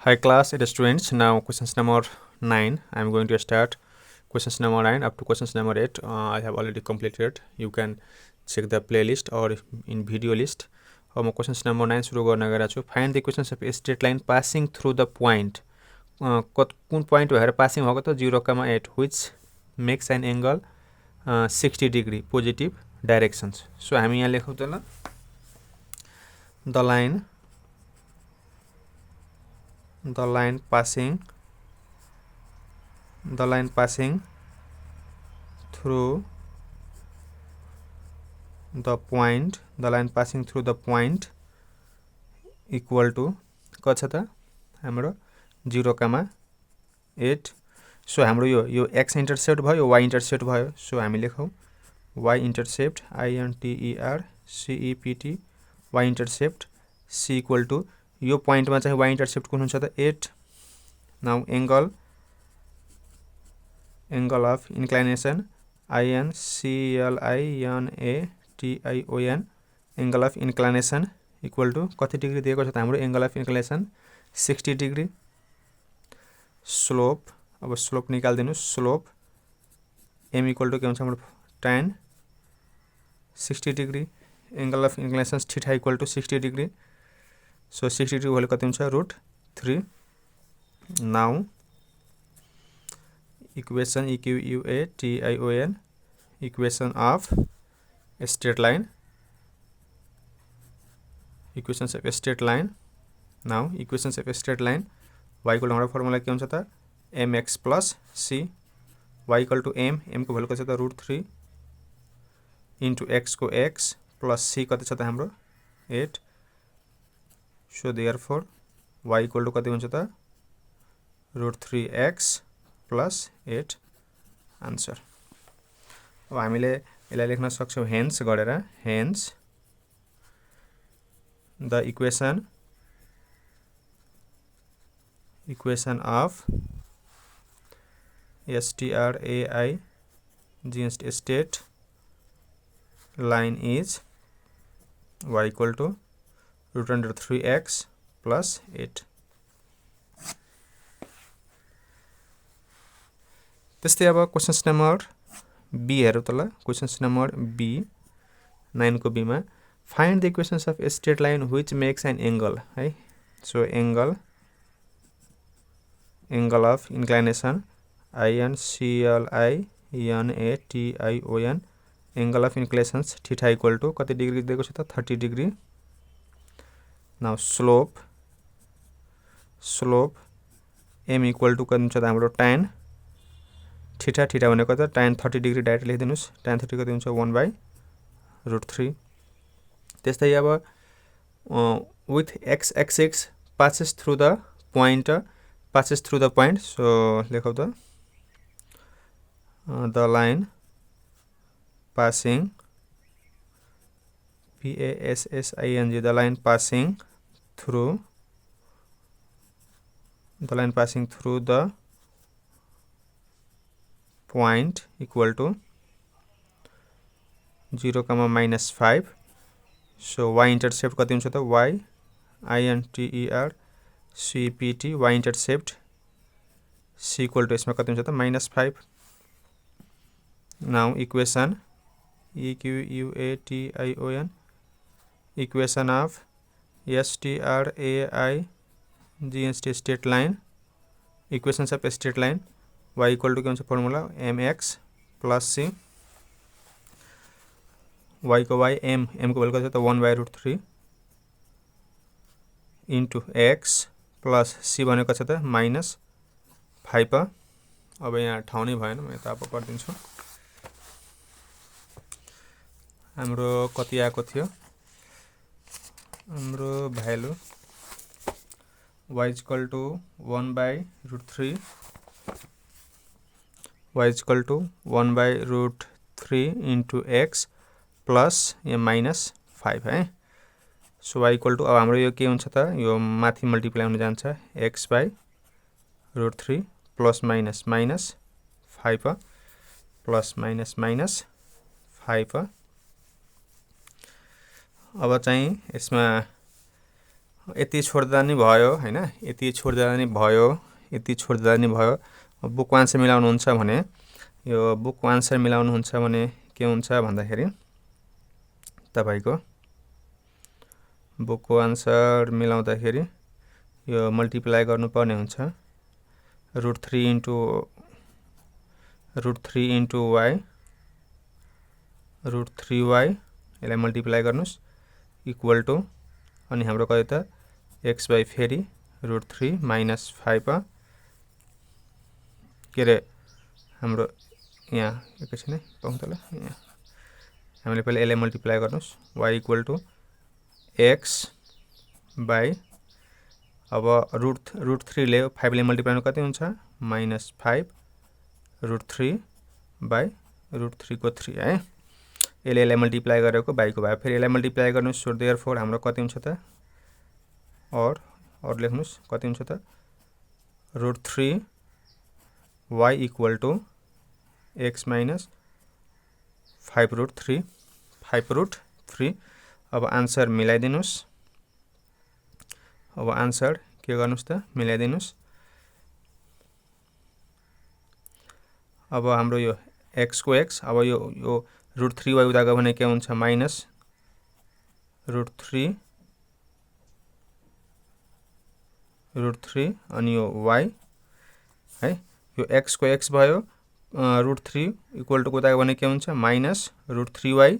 Hi class, it is students. Now questions number 9. I am going to start questions number 9 up to questions number 8. I have already completed. You can check the playlist or in video list. Questions number 9 सुरु गर्न गएको छु. Find the equations of a straight line passing through the point. कुन point भएर passing भएको त 0,8 which makes an angle 60 degree positive directions. So हामी यहाँ लेखौँ त ल. The line passing through the point equal to कति छ त हाम्रो 0,8. सो हाम्रो यो x intercept भयो, y intercept भयो. सो हामी लेखौँ y intercept intercept y intercept c equal to यो point मा चाहिँ y intercept कुन हुन्छ त 8. Now angle of inclination inclination angle of inclination equal to कति डिग्री दिएको छ त हाम्रो angle of inclination 60 degree. slope अब slope निकाल्दिनु. slope m equal to के हुन्छ हाम्रो tan 60 degree. angle of inclination theta equal to 60 degree. So 60 degree value कति हुन्छ √3. Now equation equation of a straight line. Equations of a straight line. Now equations of a straight line. Y equal to हाम्रो formula के हुन्छ त mx plus c. Y equal to m को value कति छ त √3 into x को x plus c कति छ त हाम्रो 8. So therefore y equal to कति हुन्छ त √3x plus 8 answer. अब हामीले यसलाई लेख्न सक्छौं hence गरेर. hence the equation of straight line is y equal to √3x plus 8. त्यस्तै अब क्वेशन्स नम्बर b हेरौँ त ल. क्वेशन्स नम्बर b 9 को b मा find the equations of a straight line which makes an angle है. So angle of inclination inclination angle of inclinations theta equal to कति degree दिएको छ त 30 degree. Now slope m equal to कति हुन्छ त हाम्रो tan theta भनेको त tan 30 डिग्री डाइरेक्ट लेखिदिनुस्. tan 30 कति हुन्छ 1/√3. त्यस्तै अब with x axis passes through the point. So लेखौ त the line passing the line passing through the point equal to 0,-5. So y intercept कति हुन्छ त y intercept y intercept c equal to यसमा कति हुन्छ त -5. Now equation equation of straight line. Equations of a straight line. Y equal to के हुन्छ formula mx plus c. y को y m को भ्यालु कति छ त 1/√3 into x plus c भनेको छ त -5. अब यहाँ ठाउँ नै भएन, म यता अब गर्दिन्छु. हाम्रो कति आएको थियो हाम्रो value y equal to 1/√3 into x plus -5 है. So y equal to अब हाम्रो यो के हुन्छ त यो माथि मल्टिप्लाई हुन जान्छ x/√3 plus -5 plus -5. अब चाहिँ यसमा यति छोड्दा नि भयो हैन, यति छोड्दा नि भयो, यति छोड्दा नि भयो। बुकको आन्सर मिलाउनुहुन्छ भने यो बुकको आन्सर मिलाउनुहुन्छ भने के हुन्छ भन्दाखेरि तपाईको बुकको आन्सर मिलाउँदाखेरि यो मल्टिप्लाई गर्नुपर्ने हुन्छ √3 इन्टु y √3y यसलाई मल्टिप्लाई गर्नुस् इक्वल टु अनि हाम्रो कति त x बाइ फेरि √3 माइनस 5 के रे हाम्रो यहाँ एकैछिन है पाउँछ ल यहाँ हामीले पहिले यसलाई मल्टिप्लाई गर्नुस् y equal to x by अब √3 ले 5 ले मल्टिप्लाई कति हुन्छ -5 √3 बाइ √3 को 3 है। यसले मल्टिप्लाई गरेको बाइ को भयो, फेरि यसलाई मल्टिप्लाई गर्नुस् सो देयरफोर हाम्रो कति हुन्छ त और लेख्नुस् कति हुन्छ त √3 y equal to x minus 5√3 अब आन्सर मिलाइदिनुस्। अब आन्सर के गर्नुस् त मिलाइदिनुस्। अब हाम्रो यो x को x अब यो √3y उता गयो भने के हुन्छ माइनस √3 अनि यो y है यो x को x भयो √3 इक्वल टु उता गयो भने के हुन्छ माइनस √3y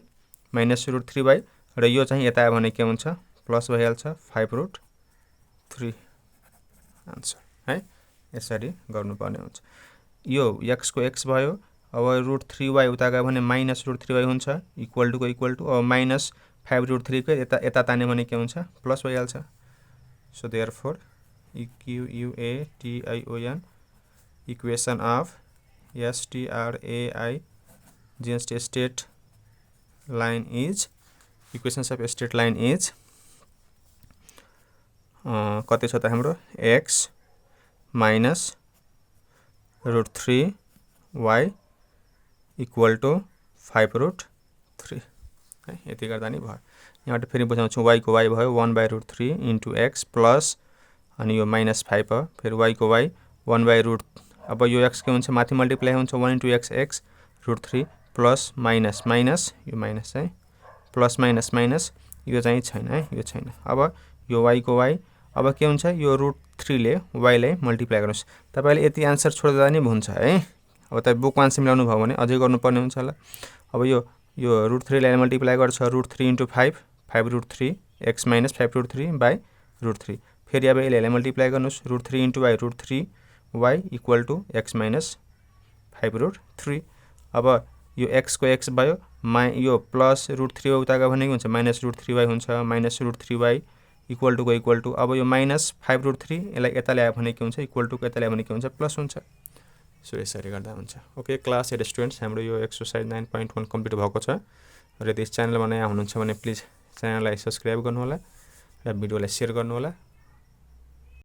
र यो चाहिँ यता आयो भने के हुन्छ प्लस भइहाल्छ 5√3 आन्सर है। यसरी गर्नुपर्ने हुन्छ। यो x को x भयो अब √3y उता गयो भने माइनस √3y हुन्छ इक्वल टु अब माइनस 5√3 को यता तान्यो भने के हुन्छ प्लस भइहाल्छ। So therefore EQUATION equation of STRAI state line is equations of straight line is कति छ त हाम्रो x minus √3y equal to 5√3 है। यति गर्दा नि भयो। यहाँबाट फेरि बुझाउँछु y को y भयो 1/√3 इन्टु x प्लस अनि यो माइनस 5 हो फेरि y को y 1/√, अब यो x के हुन्छ माथि मल्टिप्लाई हुन्छ 1 इन्टु x √3 प्लस माइनस यो माइनस चाहिँ प्लस माइनस यो चाहिँ छैन है, यो छैन। अब यो y को y अब के हुन्छ यो √3 ले y लाई मल्टिप्लाई गर्नुस्। तपाईले यति आन्सर छोड्दा नि हुन्छ है। अब तपाई बुक आन्सर मिलाउनु भयो भने अझै गर्नुपर्ने हुन्छ ल। अब यो √3 लाई मल्टिप्लाई गर्छ √3 इन्टु 5 x माइनस 5√3 बाइ √3 फेरि अब यसलाई मल्टिप्लाई गर्नुस् √3 into y √3y equal to x minus 5√3। अब यो x को x भयो यो प्लस √3y उता गयो भने के हुन्छ माइनस √3y हुन्छ माइनस √3y इक्वल टु अब यो माइनस 5√3 यसलाई यता ल्यायो भने के हुन्छ इक्वल टु यता ल्यायो भने के हुन्छ प्लस हुन्छ। सो यसरी गर्दा हुन्छ। ओके क्लास 8 स्टुडेन्ट्स हाम्रो यो एक्सरसाइज 9.1 कम्प्लिट भएको छ र यदि च्यानलमा नयाँ हुनुहुन्छ भने प्लिज च्यानललाई सब्स्क्राइब गर्नु होला र भिडियोलाई शेयर गर्नु होला।